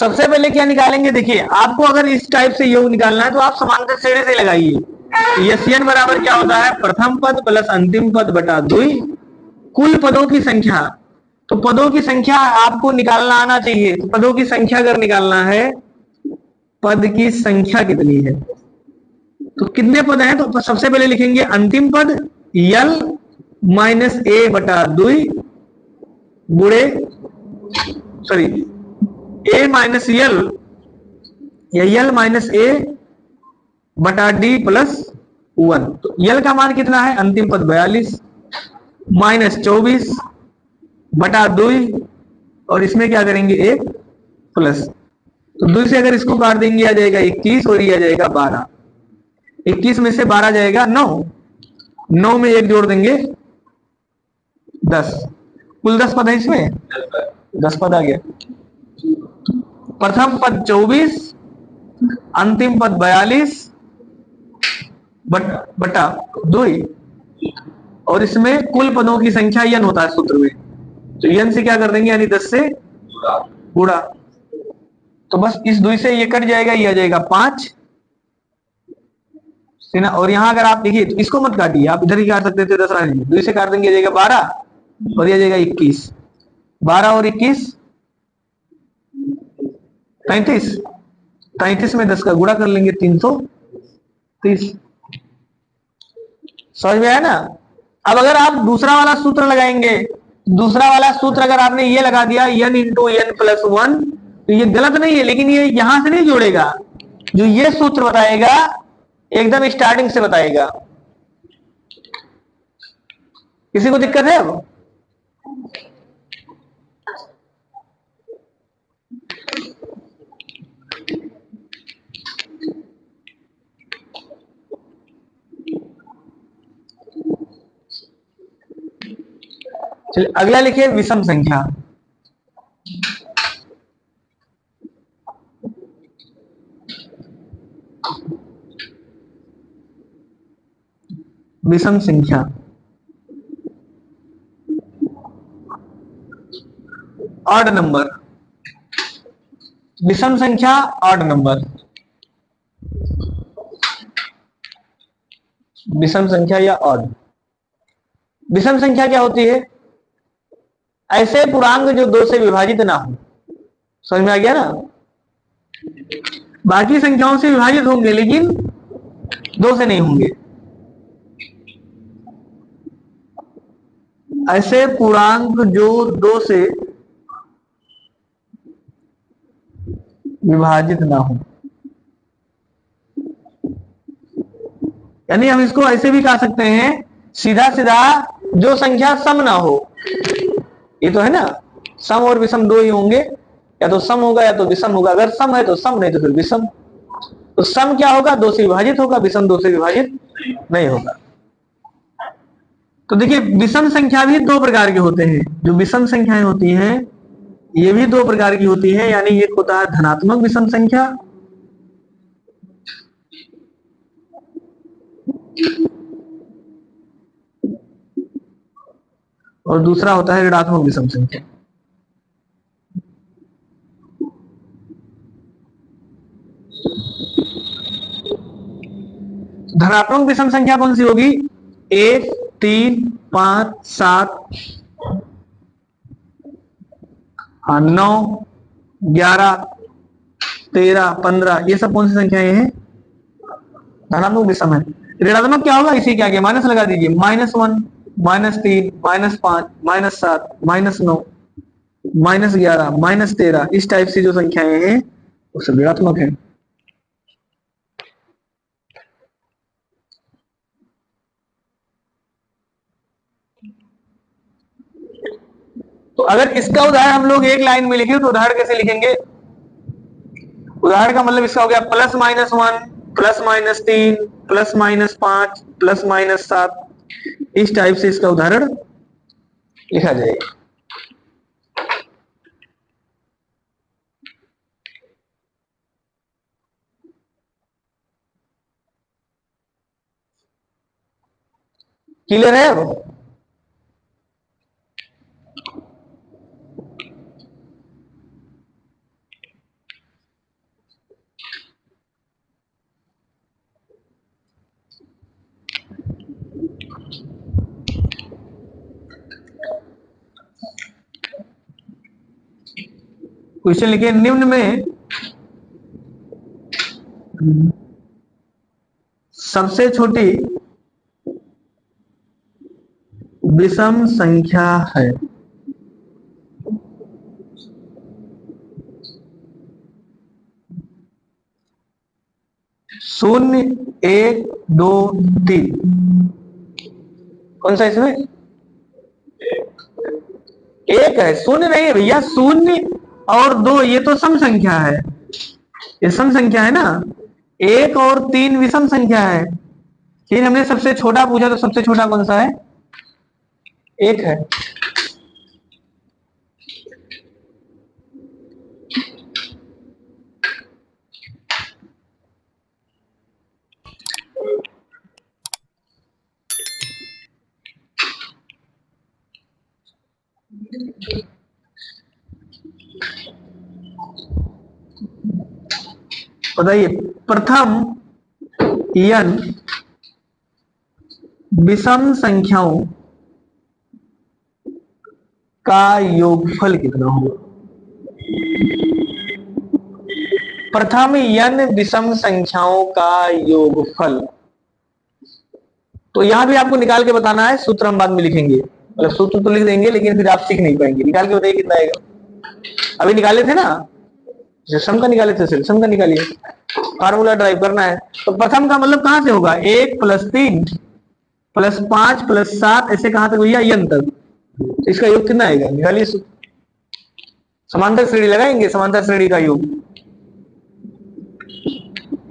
सबसे पहले क्या निकालेंगे, देखिए आपको अगर इस टाइप से योग निकालना है तो आप समांतर श्रेणी से लगाइए। यस बराबर क्या होता है, प्रथम पद प्लस अंतिम पद बटा 2 कुल पदों की संख्या। तो पदों की संख्या आपको निकालना आना चाहिए। तो पदों की संख्या अगर निकालना है, पद की संख्या कितनी है, तो कितने पद हैं, तो सबसे पहले लिखेंगे अंतिम पद यल माइनस ए बटा 2 गुणे, सॉरी ए माइनस यल या यल माइनस ए बटा डी प्लस 1। तो यल का मान कितना है, अंतिम पद 42 माइनस 24 बटा 2 और इसमें क्या करेंगे 1 प्लस, तो 2 से अगर इसको काट देंगे आ जाएगा 21 और ये आ जाएगा 12। 21 में से 12 जाएगा 9, 9 में 1 जोड़ देंगे 10, कुल 10 पद है इसमें, 10 पद आ गया। प्रथम पद 24, अंतिम पद 42 बटा 2 और इसमें कुल पदों की संख्या n होता है सूत्र में, तो n से क्या कर देंगे यानी 10 से गुणा। तो बस इस 2 से ये कट जाएगा, ये आ जाएगा 5 और यहां अगर आप देखिए तो इसको मत काटिए, आप इधर ही काट सकते थे 10 रहने, 2 से काट देंगे आ जाएगा 12 और ये आ जाएगा 21, 12 और 21 33, 33 में 10 का गुणा कर लेंगे 330। समझ में आया ना। अब अगर आप दूसरा वाला सूत्र लगाएंगे, दूसरा वाला सूत्र अगर आपने ये लगा दिया n इंटू एन प्लस 1, तो ये गलत नहीं है, लेकिन ये यहां से नहीं जोड़ेगा, जो ये सूत्र बताएगा एकदम स्टार्टिंग से बताएगा। किसी को दिक्कत है अब? चलिए अगला लिखिए विषम संख्या। विषम संख्या ऑड नंबर, विषम संख्या ऑड नंबर, विषम संख्या या ऑड। विषम संख्या क्या होती है, ऐसे पूर्णांक जो 2 से विभाजित ना हो। समझ में आ गया ना, बाकी संख्याओं से विभाजित होंगे लेकिन 2 से नहीं होंगे। ऐसे पूर्णांक जो 2 से विभाजित ना हो, यानी हम इसको ऐसे भी कह सकते हैं सीधा सीधा, जो संख्या सम ना हो। ये तो है ना, सम और विषम 2 ही होंगे, या तो सम होगा या तो विषम होगा। अगर सम है तो सम, नहीं तो फिर विषम। तो सम क्या होगा, 2 से विभाजित होगा, विषम 2 से विभाजित नहीं होगा। तो देखिए विषम संख्या भी 2 प्रकार के होते हैं। जो विषम संख्याएं होती हैं ये भी 2 प्रकार की होती है, यानी एक होता है धनात्मक विषम संख्या और दूसरा होता है ऋणात्मक विषम संख्या। धनात्मक विषम संख्या कौन सी होगी, 1 3 5 7 9 11 13 15, ये सब कौन सी संख्याएं हैं, धनात्मक विषम है। ऋणात्मक क्या होगा, इसी के आगे माइनस लगा दीजिए, -1 -3 -5 -7 -9 -11 -13, इस टाइप से जो संख्याएं हैं वो सब ऋणात्मक है। तो अगर इसका उदाहरण हम लोग एक लाइन में लिखे तो उदाहरण कैसे लिखेंगे, उदाहरण का मतलब इसका हो गया +-1 +-3 +-5 +-7, इस टाइप से इसका उदाहरण लिखा जाएगा। क्लियर है अब? क्वेश्चन लिखे निम्न में सबसे छोटी विषम संख्या है। शून्य, एक, दो, तीन। कौन सा इसमें? एक है, शून्य नहीं है भैया। शून्य और दो ये तो सम संख्या है, ये सम संख्या है ना। एक और तीन विषम संख्या है। फिर हमने सबसे छोटा पूछा, तो सबसे छोटा कौन सा है? एक है। बताइए, प्रथम n विषम संख्याओं का योगफल कितना होगा? प्रथम n विषम संख्याओं का योगफल। तो यहां भी आपको निकाल के बताना है, सूत्र हम बाद में लिखेंगे। मतलब सूत्र तो लिख देंगे लेकिन फिर आप सीख नहीं पाएंगे। निकाल के बताइए कितना आएगा। अभी निकाले थे ना, सम का निकाले थे, सिर्फ सम का निकालिए। फार्मूला ड्राइव करना है। तो प्रथम का मतलब कहां से होगा? 1 + 3 + 5 + 7, ऐसे कहां तक भैया? n तक। तो इसका योग कितना आएगा? निकालिए। समांतर श्रेणी लगाएंगे, समांतर श्रेणी का योग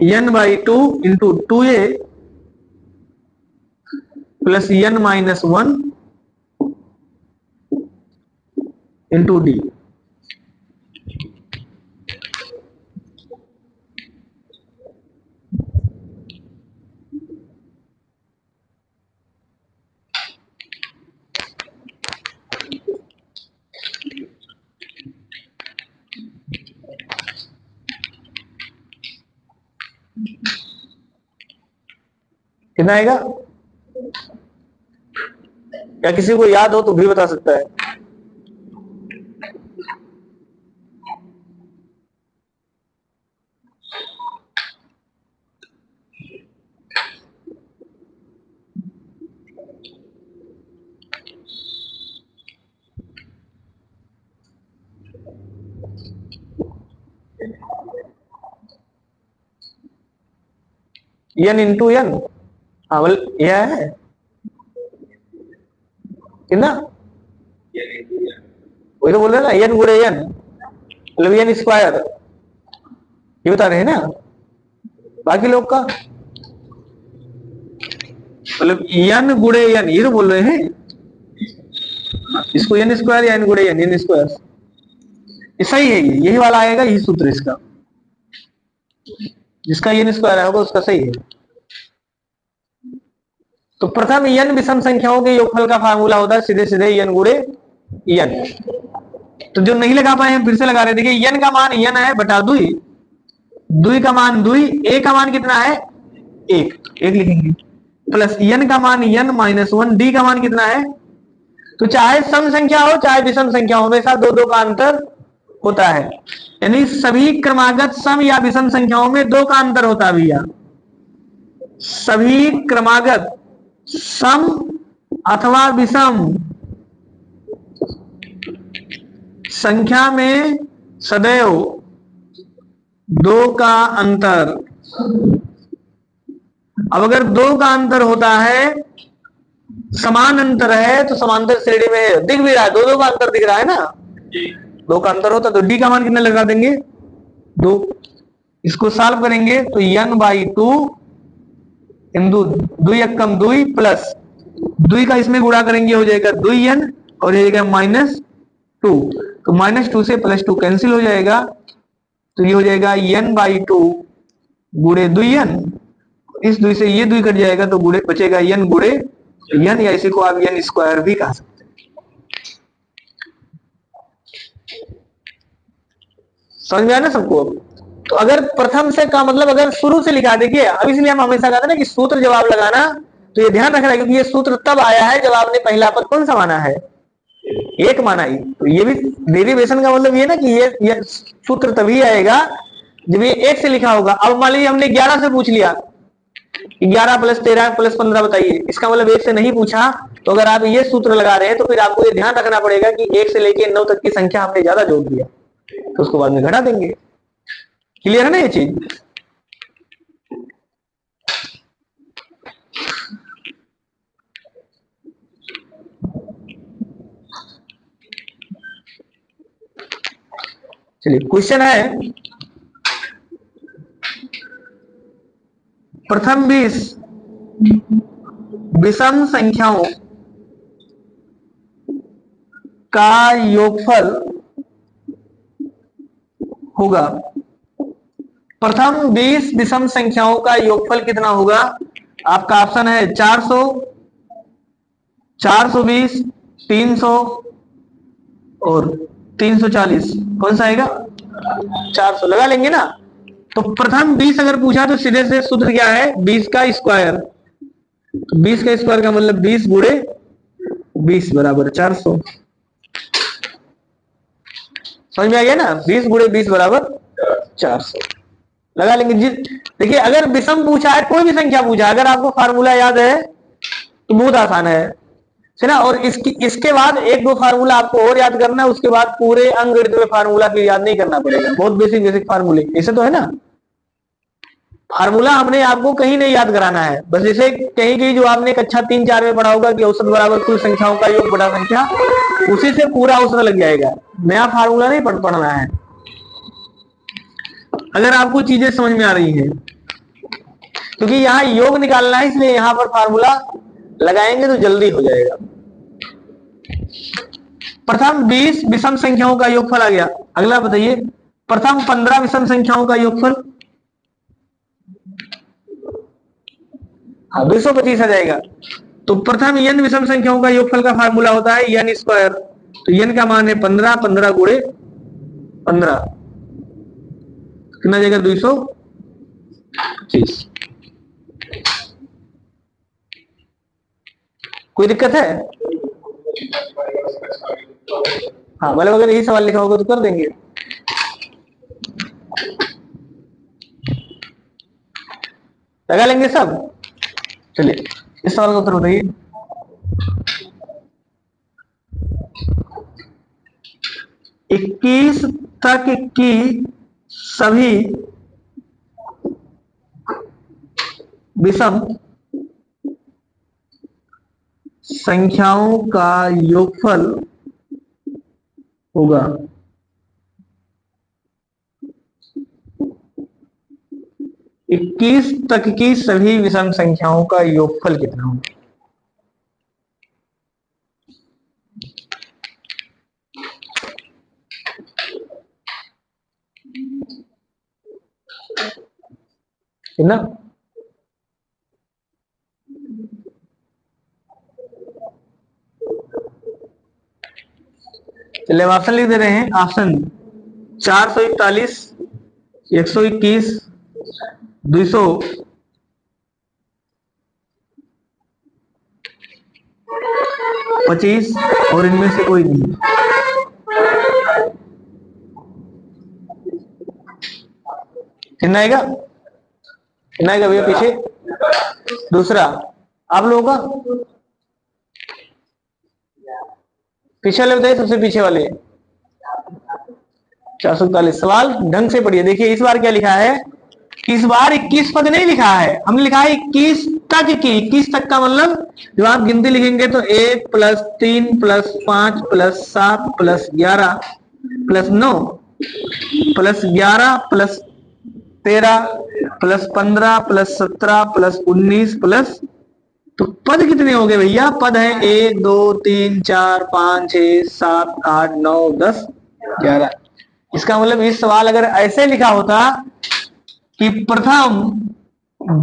n/2 × 2a + n - 1 × d। कितना आएगा? या किसी को याद हो तो भी बता सकता है। n × n। हाँ बोल, यह है कितना? वही तो बोल रहे ना, n × n मतलब n स्क्वायर, ये बता रहे हैं ना। बाकी लोग का मतलब n × n, ये तो बोल रहे हैं। इसको n स्क्वायर या n × n, n स्क्वायर सही है। यही वाला आएगा, यही सूत्र इसका। जिसका n स्क्वायर होगा उसका सही है। तो प्रथम n विषम संख्याओं के योगफल का फार्मूला होता है सीधे सीधे n × n। तो जो नहीं लगा पाए हैं फिर से लगा रहे। देखिए n का मान n है बटा 2, 2 का मान 2, a का मान कितना है? 1, 1 लिखेंगे, प्लस n का मान n - 1, d का मान कितना है? तो चाहे सम संख्या हो चाहे विषम संख्या हो, हमेशा दो दो का अंतर होता है। यानी सभी क्रमागत सम या विषम संख्याओं में 2 का अंतर होता है भैया। सभी क्रमागत सम अथवा विषम संख्या में सदैव 2 का अंतर। अब अगर 2 का अंतर होता है, समान अंतर है, तो समांतर श्रेणी में दिख भी रहा है, 2 का अंतर दिख रहा है ना। 2 का अंतर होता तो डी का मान कितना लगा देंगे? 2। इसको सॉल्व करेंगे तो n/2 × 2 एकम 2 प्लस 2 का इसमें गुणा करेंगे हो जाएगा 2n और ये जाएगा -2। तो -2 से +2 कैंसिल हो जाएगा, तो ये हो जाएगा n/2 × 2n। इस 2 से ये 2 कट जाएगा तो गुणे बचेगा n × n, या इसी को आप n स्क्वायर भी कह सकते हैं। समझ में आया ना सबको? तो अगर प्रथम से का मतलब अगर शुरू से लिखा, देखिए अब इसलिए हम हमेशा कहते हैं ना कि सूत्र जब आप लगाना तो ये ध्यान रखना है, क्योंकि ये सूत्र तब आया है जब आपने पहला पद कौन सा माना है? एक माना ही, तो ये भी डेरिवेशन का मतलब ये ना कि ये सूत्र तभी आएगा जब ये एक से लिखा होगा। अब मान लीजिए हमने 11 से पूछ लिया, 11 + 13 + 15 बताइए, इसका मतलब एक से नहीं पूछा। तो अगर आप ये सूत्र लगा रहे हैं तो फिर आपको ये ध्यान रखना पड़ेगा कि 1 से लेके 9 तक की संख्या हमने ज्यादा जोड़ दिया तो उसको बाद में घटा देंगे। क्लियर है ना ये चीज? चलिए क्वेश्चन है, प्रथम 20 विषम संख्याओं का योगफल होगा। प्रथम 20 विषम संख्याओं का योगफल कितना होगा? आपका ऑप्शन है 400, 420, 300 और 340। कौन सा आएगा? 400 लगा लेंगे ना। तो प्रथम 20 अगर पूछा तो सीधे से सूत्र क्या है? 20 का स्क्वायर। तो 20 का स्क्वायर का मतलब 20 गुणे 20 बराबर 400। समझ में आ गया ना? 20 गुणे 20 बराबर 400 लगा लेंगे। देखिए अगर विषम पूछा है, कोई भी संख्या पूछा, अगर आपको फार्मूला याद है तो बहुत आसान है ना। और इसके बाद एक दो फार्मूला आपको और याद करना है, उसके बाद पूरे अंकगणित में फार्मूला फिर याद नहीं करना पड़ेगा। बहुत बेसिक बेसिक फार्मूले ऐसे तो है ना। फार्मूला हमने आपको कहीं नहीं याद कराना है, बस इसे कहीं कहीं जो आपने कक्षा 3-4 में पढ़ा होगा कि औसत बराबर कुल संख्याओं का योग बटा संख्या, उसी से पूरा औसत लग जाएगा। नया फार्मूला नहीं पढ़ना है। अगर आपको चीजें समझ में आ रही है, क्योंकि यहाँ योग निकालना है इसलिए यहाँ पर फार्मूला लगाएंगे तो जल्दी हो जाएगा। प्रथम 20 विषम संख्याओं का योगफल आ गया। अगला बताइए, प्रथम 15 विषम संख्याओं का योगफल। हाँ 225 आ जाएगा। तो प्रथम n विषम संख्याओं का योगफल का फार्मूला होता है n स्क्वायर। तो n का मान है 15, 15 गुणे 15 कितना जाएगा? 225। कोई दिक्कत है? हाँ मतलब अगर यही सवाल लिखा होगा तो कर देंगे। लगा लेंगे सब। चलिए इस सवाल का उत्तर बताइए। इक्कीस तक की सभी विषम संख्याओं का योगफल होगा। इक्कीस तक की सभी विषम संख्याओं का योगफल कितना होगा? कितना? चलिए हम ऑप्शन लिख दे रहे हैं। ऑप्शन 441, 121, 225 और इनमें से कोई नहीं। कितना आएगा? कितना आएगा भैया पीछे? दूसरा आप लोगों का पीछे वाले बताइए, सबसे पीछे वाले 441। सवाल ढंग से पढ़िए। देखिए इस बार क्या लिखा है, इस बार 21 पद नहीं लिखा है, हमने लिखा है 21 तक की। 21 तक का मतलब जब आप गिनती लिखेंगे तो 1 + 3 + 5 + 7 + 11 + 9 + 11 + 13 + 15 + 17 + 19 प्लस, तो पद कितने हो गए भैया? पद है 1 2 3 4 5 6 7 8 9 10 11। इसका मतलब इस सवाल अगर ऐसे लिखा होता कि प्रथम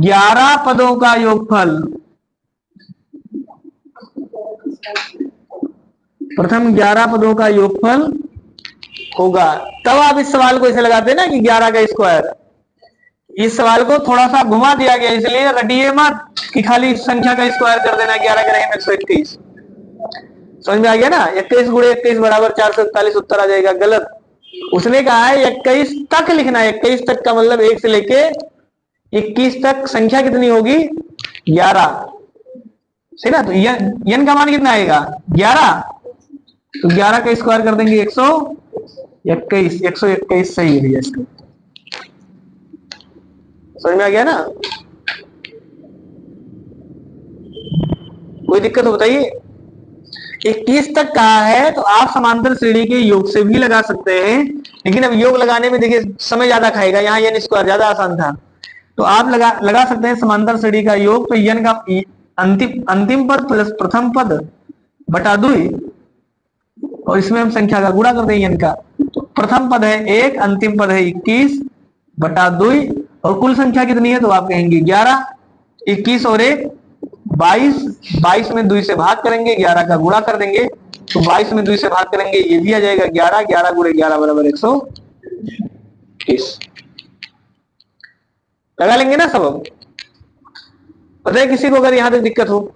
11 पदों का योगफल, प्रथम 11 पदों का योगफल होगा, तब आप इस सवाल को ऐसे लगाते ना कि 11 का स्क्वायर। इस सवाल को थोड़ा सा घुमा दिया गया, इसलिए रटिए मत कि खाली संख्या का स्क्वायर कर देना 11 के रहें 121। समझ में आ गया ना? 21 गुणे 21 बराबर 441 उत्तर आ जाएगा। गलत। उसने कहा है 21 तक लिखना है। 21 तक का मतलब 1 से लेके 21 तक संख्या कितनी होगी? 11। सही ना? तो यन का मान कितना आएगा? 11। तो 11 का स्क्वायर कर देंगे 121। 121 सही है भैया इसका। समझ में आ गया ना? कोई दिक्कत हो बताइए। 21 तक कहा है तो आप समांतर श्रेणी के योग से भी लगा सकते हैं, लेकिन अब योग लगाने में देखिए समय ज्यादा खाएगा। यहाँ यन स्क्वायर ज्यादा आसान था, तो आप लगा सकते हैं समांतर श्रेणी का योग। तो यन का अंतिम पद प्लस प्रथम पद बटा 2, और इसमें हम संख्या का गुणा कर दें यन का। तो प्रथम पद है 1, अंतिम पद है 21 बटा 2, और कुल संख्या कितनी है? तो आप कहेंगे 11। 21 और 1 22। 22 में 2 से भाग करेंगे, 11 का गुणा कर देंगे, तो 22 में 2 से भाग करेंगे, ये भी आ जाएगा 11। 11 गुणे 11 बराबर 121। लगा लेंगे ना सब? पता है किसी को अगर यहां तक दिक्कत हो?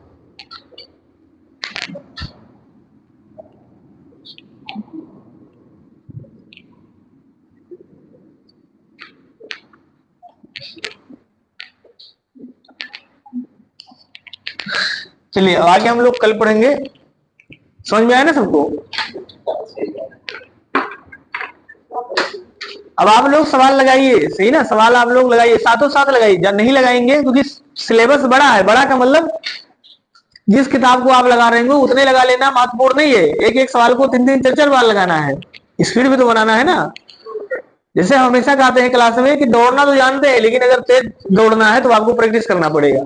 चलिए आगे हम लोग कल पढ़ेंगे। समझ में आया ना सबको? अब आप लोग सवाल लगाइए, सही ना? सवाल आप लोग लगाइए, साथों साथ लगाइए। नहीं लगाएंगे क्योंकि सिलेबस बड़ा है। बड़ा का मतलब जिस किताब को आप लगा रहे हो उतने लगा लेना महत्वपूर्ण नहीं है। एक एक सवाल को 3-3 4-4 बार लगाना है। स्पीड भी तो बनाना है ना। जैसे हम हमेशा कहते हैं क्लास में कि दौड़ना तो जानते हैं, लेकिन अगर तेज दौड़ना है तो आपको प्रैक्टिस करना पड़ेगा।